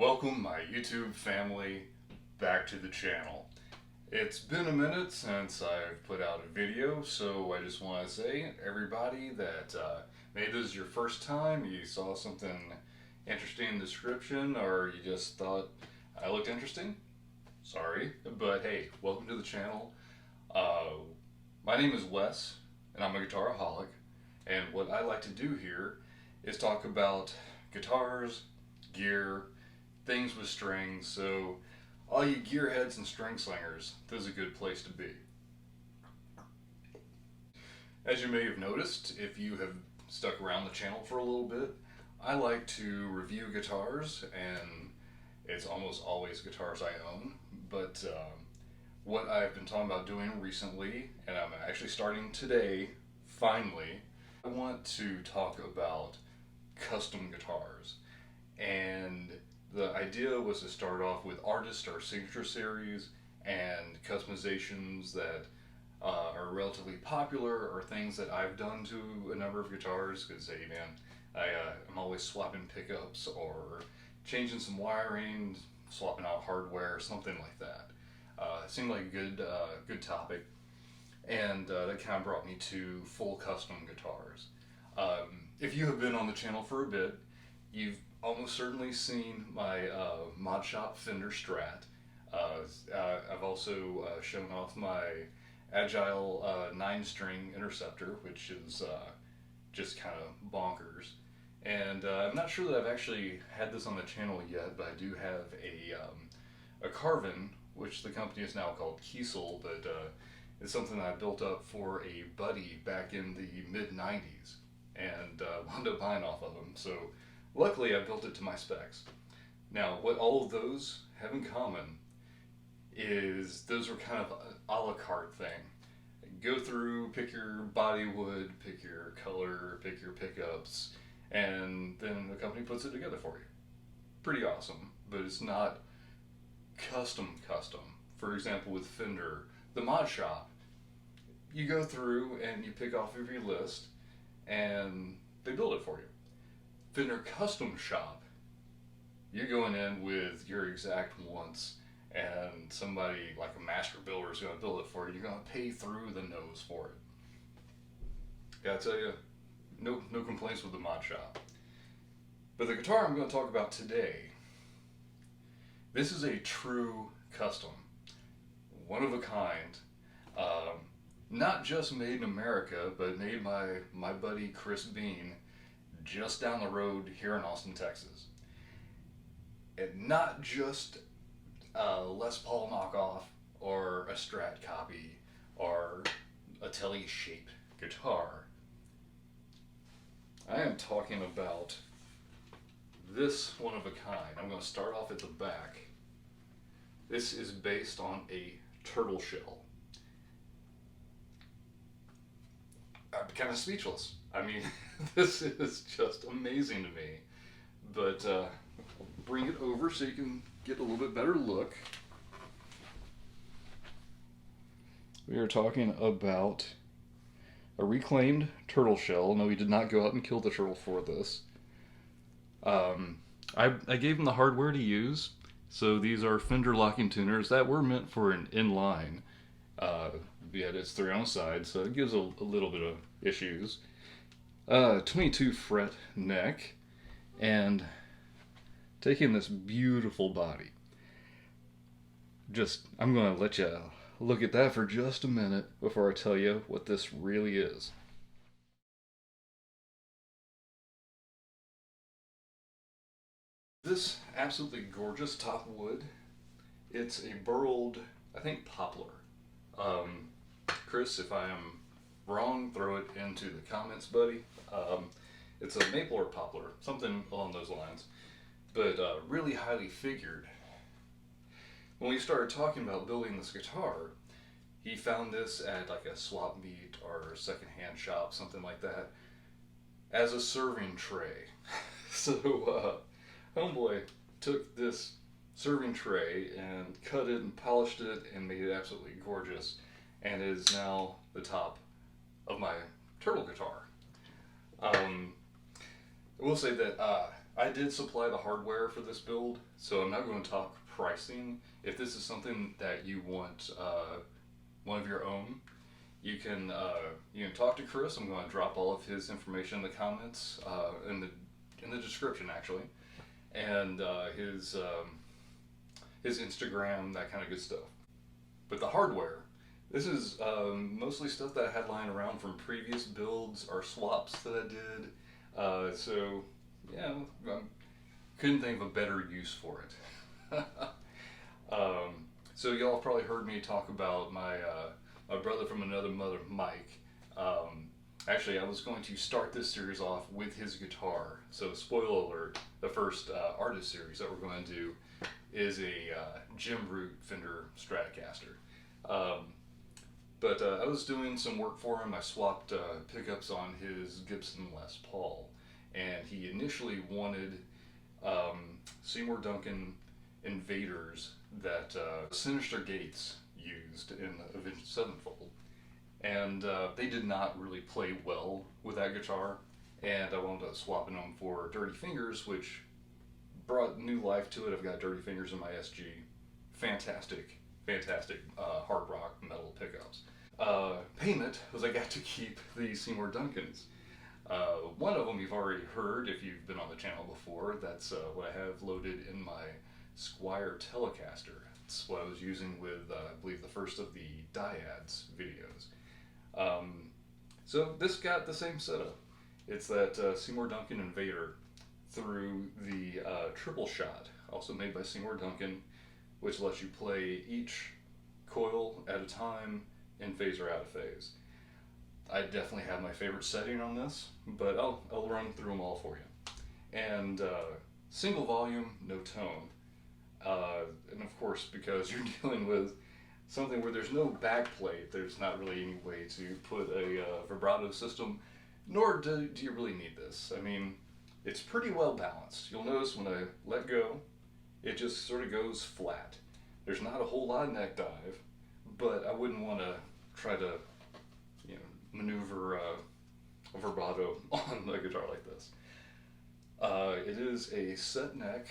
Welcome my YouTube family back to the channel. It's been a minute since I've put out a video, so I just want to say everybody that maybe this is your first time, you saw something interesting in the description, or you just thought I looked interesting. Sorry, but hey, welcome to the channel. My name is Wes, and I'm a guitaraholic, and what I like to do here is talk about guitars, gear, things with strings, so all you gearheads and string slingers, this is a good place to be. As you may have noticed, if you have stuck around the channel for a little bit, I like to review guitars, and it's almost always guitars I own, but what I've been talking about doing recently, and I'm actually starting today, finally, I want to talk about custom guitars. And the idea was to start off with artist or signature series and customizations that are relatively popular or things that I've done to a number of guitars, because hey man, I'm always swapping pickups or changing some wiring, swapping out hardware, something like that. It seemed like a good topic, and that kind of brought me to full custom guitars. If you have been on the channel for a bit, you've almost certainly seen my Mod Shop Fender Strat. I've also shown off my Agile 9-string Interceptor, which is just kind of bonkers. And I'm not sure that I've actually had this on the channel yet, but I do have a Carvin, which the company is now called Koehl, but it's something that I built up for a buddy back in the mid-90s, and wound up buying off of him. So luckily I built it to my specs. Now, what all of those have in common is those were kind of an a la carte thing. Go through, pick your body wood, pick your color, pick your pickups, and then the company puts it together for you. Pretty awesome, but it's not custom. For example, with Fender, the Mod Shop, you go through and you pick off of your list and they build it for you. Fender Custom Shop, you're going in with your exact wants, and somebody like a master builder is going to build it for you. You're going to pay through the nose for it. Gotta tell you, no complaints with the Mod Shop. But the guitar I'm going to talk about today, this is a true custom, one of a kind. Not just made in America, but made by my buddy Chris Bean, just down the road here in Austin, Texas. And not just a Les Paul knockoff or a Strat copy or a Tele-shaped guitar. I am talking about this one of a kind. I'm going to start off at the back. This is based on a turtle shell. I'm kind of speechless. I mean, this is just amazing to me. But I'll bring it over so you can get a little bit better look. We are talking about a reclaimed turtle shell. No, we did not go out and kill the turtle for this. I gave them the hardware to use. So these are Fender locking tuners that were meant for an inline. Yet it's 3 on side, so it gives a little bit of issues. 22 fret neck, and taking this beautiful body. I'm going to let you look at that for just a minute before I tell you what this really is. This absolutely gorgeous top wood, it's a burled, I think, poplar. Chris, if I am wrong, throw it into the comments, buddy. It's a maple or poplar, something along those lines, but really highly figured. When we started talking about building this guitar, he found this at like a swap meet or secondhand shop, something like that, as a serving tray. So homeboy took this serving tray and cut it and polished it and made it absolutely gorgeous, and is now the top of my turtle guitar. I will say that I did supply the hardware for this build, so I'm not going to talk pricing. If this is something that you want one of your own, you can talk to Chris. I'm going to drop all of his information in the comments, in the description actually, and his Instagram, that kind of good stuff. But the hardware, this is mostly stuff that I had lying around from previous builds or swaps that I did. So yeah, I couldn't think of a better use for it. So y'all have probably heard me talk about my brother from another mother, Mike. Actually, I was going to start this series off with his guitar. So spoiler alert: the first artist series that we're going to do is a Jim Root Fender Stratocaster. But I was doing some work for him. I swapped pickups on his Gibson Les Paul, and he initially wanted Seymour Duncan Invaders that Sinister Gates used in Avenged Sevenfold, and they did not really play well with that guitar, and I wound up swapping them for Dirty Fingers, which brought new life to it. I've got Dirty Fingers in my SG. Fantastic, fantastic hard rock metal pickups. Payment was I got to keep the Seymour Duncans. One of them you've already heard if you've been on the channel before. That's what I have loaded in my Squier Telecaster. It's what I was using with, I believe, the first of the Dyads videos. So this got the same setup. It's that Seymour Duncan Invader through the triple shot, also made by Seymour Duncan, which lets you play each coil at a time, in phase or out of phase. I definitely have my favorite setting on this, but I'll run through them all for you. And single volume, no tone. And of course, because you're dealing with something where there's no backplate, there's not really any way to put a vibrato system, nor do you really need this. I mean, it's pretty well balanced. You'll notice when I let go, it just sort of goes flat. There's not a whole lot of neck dive, but I wouldn't want to try to, maneuver a vibrato on a guitar like this. It is a set neck,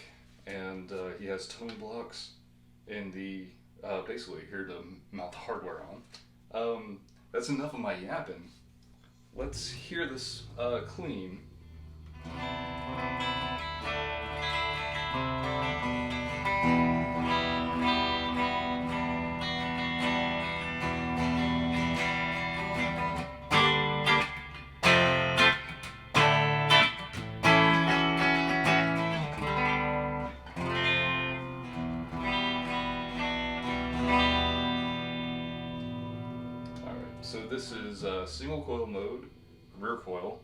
and he has tone blocks in the basically here to mount the hardware on. That's enough of my yapping. Let's hear this clean. So this is single coil mode, rear coil.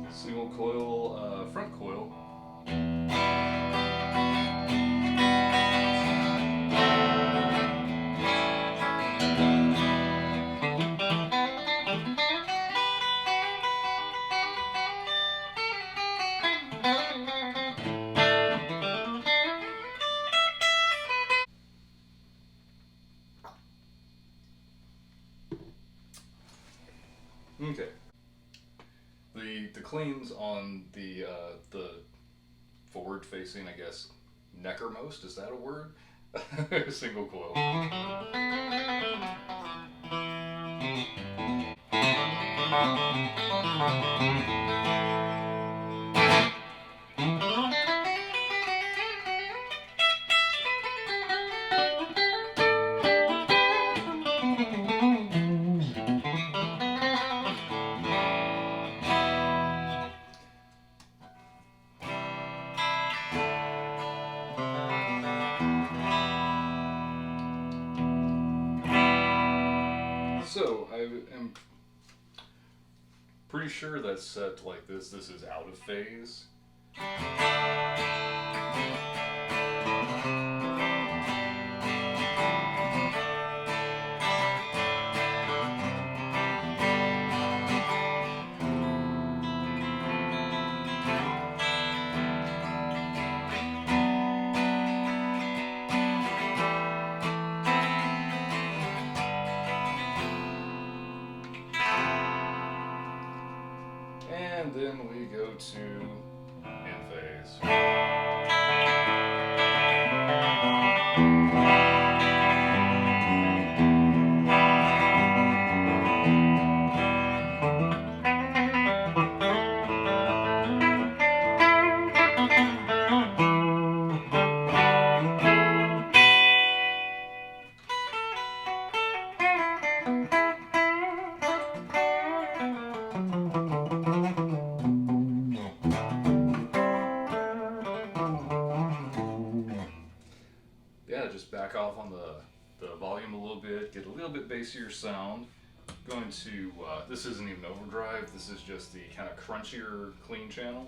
Single coil, front coil. Okay. The cleans on the forward facing, I guess, neckermost, is that a word? Single coil. So, I am pretty sure that's set like this. This is out of phase. And then we go to in phase. Yeah, just back off on the volume a little bit, get a little bit bassier sound. Going to, this isn't even overdrive, this is just the kind of crunchier clean channel.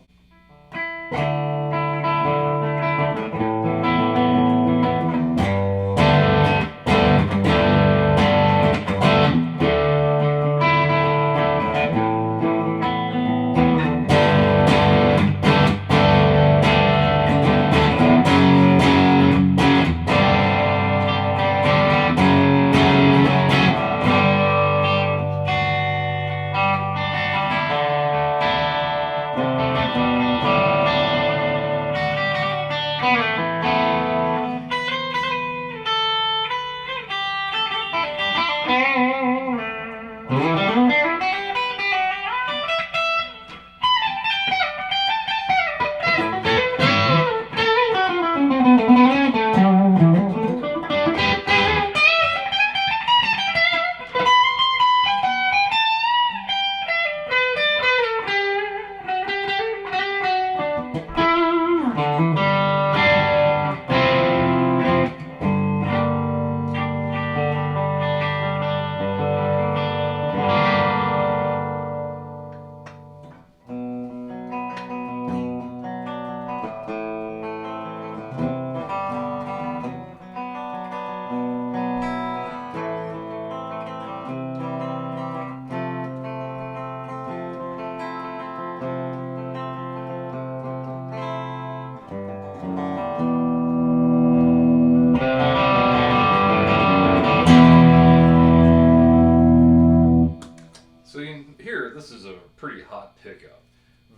So you can hear this is a pretty hot pickup,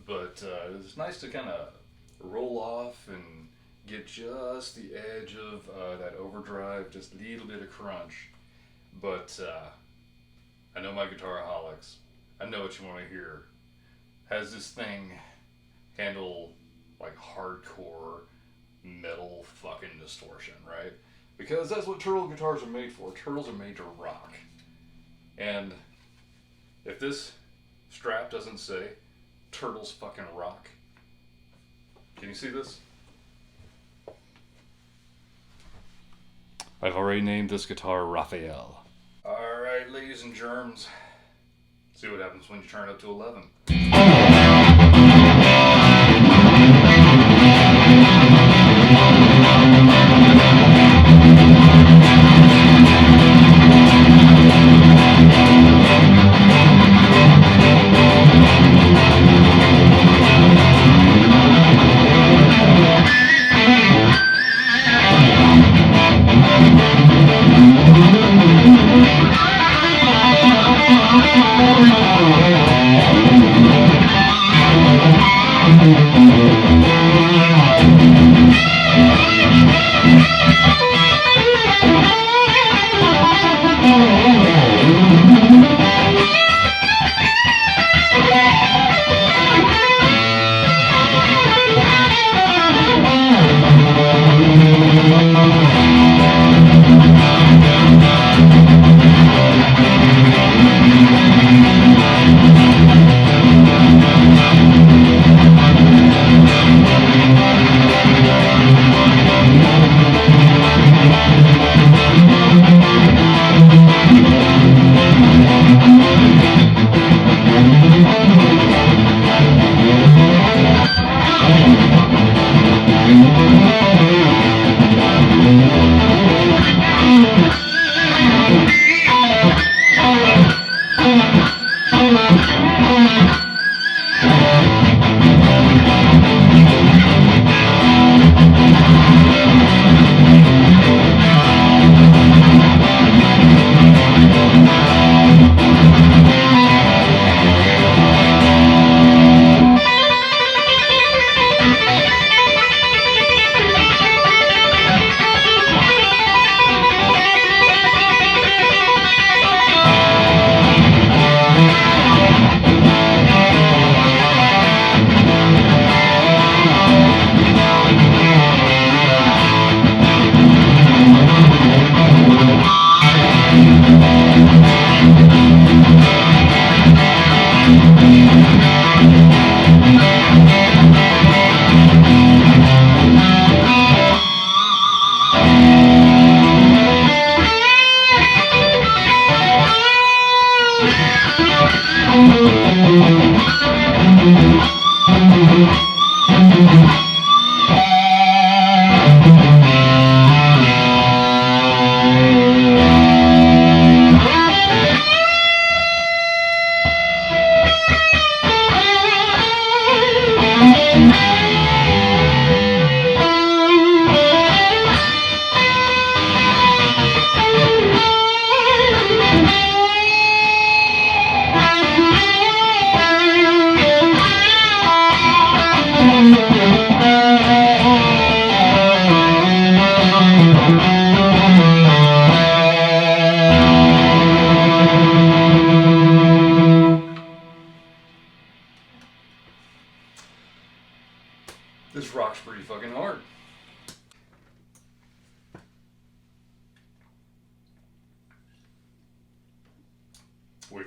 but it's nice to kind of roll off and get just the edge of that overdrive, just a little bit of crunch. But I know my guitar-aholics, I know what you want to hear. Has this thing handle like hardcore metal fucking distortion, right? Because that's what turtle guitars are made for. Turtles are made to rock. And if this strap doesn't say turtles fucking rock, can you see this? I've already named this guitar Raphael. Alright, ladies and germs. See what happens when you turn up to 11.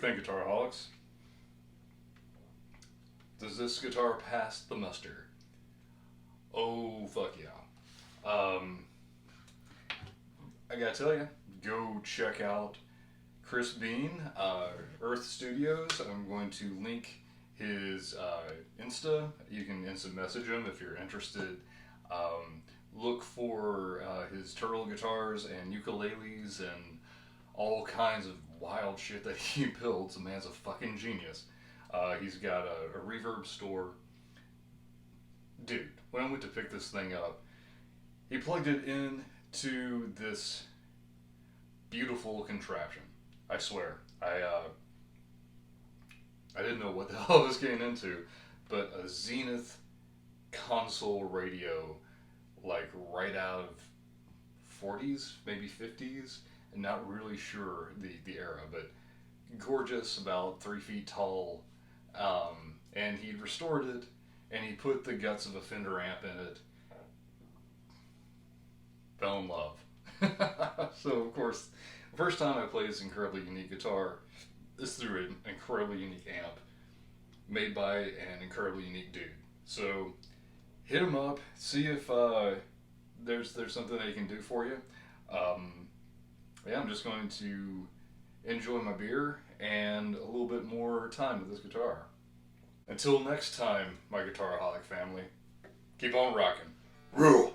do you think, Guitaraholics? Does this guitar pass the muster? Oh, fuck yeah. I gotta tell you, go check out Chris Bean, Earth Studios. I'm going to link his Insta. You can instant message him if you're interested. Look for his turtle guitars and ukuleles and all kinds of wild shit that he builds. The man's a fucking genius. He's got a reverb store. Dude, when I went to pick this thing up, he plugged it in to this beautiful contraption. I swear. I didn't know what the hell I was getting into, but a Zenith console radio, like right out of 40s, maybe 50s, and not really sure the era, but gorgeous, about 3 feet tall, and he'd restored it, and he put the guts of a Fender amp in it. Fell in love. So, of course, the first time I played this incredibly unique guitar is through an incredibly unique amp made by an incredibly unique dude. So, hit him up, see if there's something they can do for you. Yeah, I'm just going to enjoy my beer and a little bit more time with this guitar. Until next time, my Guitaraholic family, keep on rocking. Rule!